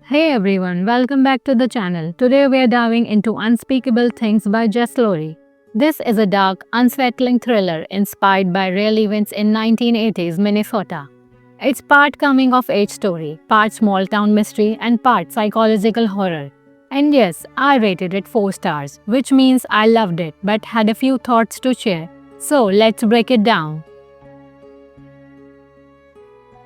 Hey everyone, welcome back to the channel. Today we are diving into Unspeakable Things by Jess Lory. This is a dark, unsettling thriller inspired by real events in 1980s Minnesota. It's part coming of age story, part small town mystery, and part psychological horror. And yes, I rated it 4 stars, which means I loved it but had a few thoughts to share. So let's break it down.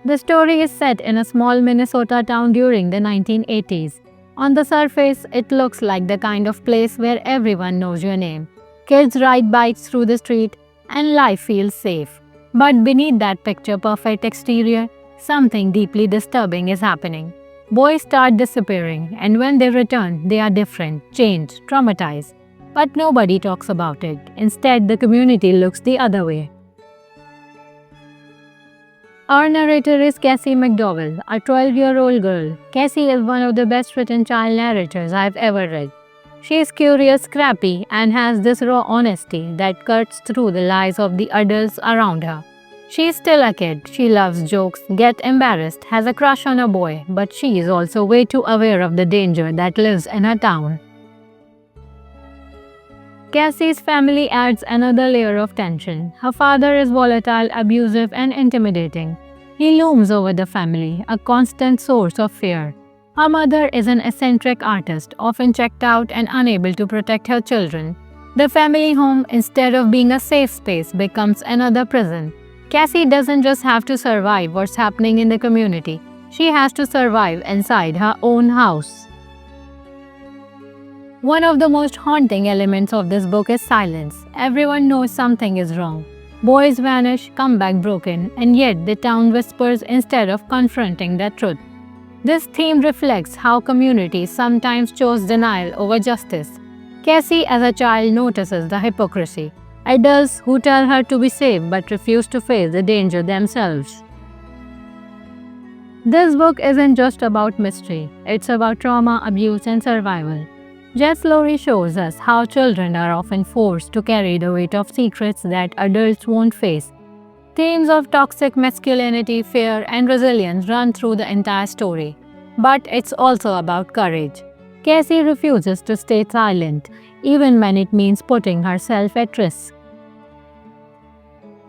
The story is set in a small Minnesota town during the 1980s. On the surface, it looks like the kind of place where everyone knows your name. Kids ride bikes through the street, and life feels safe. But beneath that picture perfect exterior, something deeply disturbing is happening. Boys start disappearing, and when they return, they are different, changed, traumatized. But nobody talks about it. Instead, the community looks the other way. Our narrator is Cassie McDowell, a 12-year-old girl. Cassie is one of the best written child narrators I've ever read. She is curious, scrappy, and has this raw honesty that cuts through the lies of the adults around her. She is still a kid. She loves jokes, gets embarrassed, has a crush on a boy, but she is also way too aware of the danger that lives in her town. Cassie's family adds another layer of tension. Her father is volatile, abusive, and intimidating. He looms over the family, a constant source of fear. Her mother is an eccentric artist, often checked out and unable to protect her children. The family home, instead of being a safe space, becomes another prison. Cassie doesn't just have to survive what's happening in the community, she has to survive inside her own house. One of the most haunting elements of this book is silence. Everyone knows something is wrong. Boys vanish, come back broken, and yet the town whispers instead of confronting the truth. This theme reflects how communities sometimes chose denial over justice. Cassie, as a child, notices the hypocrisy. Adults who tell her to be safe but refuse to face the danger themselves. This book isn't just about mystery, it's about trauma, abuse, and survival. Jess Lory shows us how children are often forced to carry the weight of secrets that adults won't face. Themes of toxic masculinity, fear, and resilience run through the entire story. But it's also about courage. Cassie refuses to stay silent, even when it means putting herself at risk.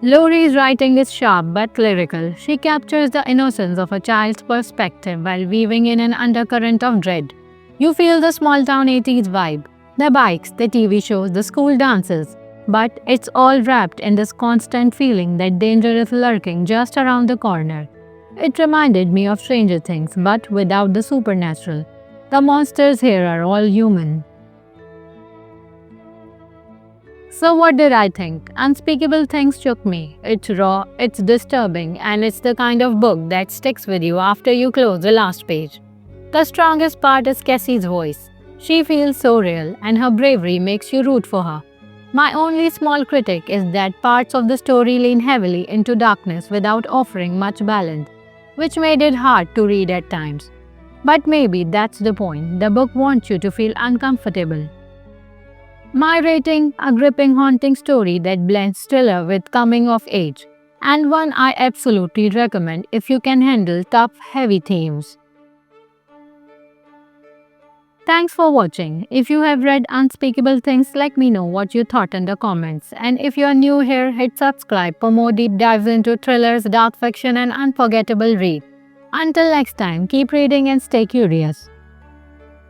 Lory's writing is sharp but lyrical. She captures the innocence of a child's perspective while weaving in an undercurrent of dread. You feel the small town 80s vibe, the bikes, the TV shows, the school dances, but it's all wrapped in this constant feeling that danger is lurking just around the corner. It reminded me of Stranger Things, but without the supernatural. The monsters here are all human. So what did I think? Unspeakable Things shook me. It's raw, it's disturbing, and it's the kind of book that sticks with you after you close the last page. The strongest part is Cassie's voice. She feels so real, and her bravery makes you root for her. My only small critic is that parts of the story lean heavily into darkness without offering much balance, which made it hard to read at times. But maybe that's the point. The book wants you to feel uncomfortable. My rating: a gripping, haunting story that blends thriller with coming of age, and one I absolutely recommend if you can handle tough, heavy themes. Thanks for watching. If you have read Unspeakable Things, let me know what you thought in the comments. And if you are new here, hit subscribe for more deep dives into thrillers, dark fiction, and unforgettable read. Until next time, keep reading and stay curious.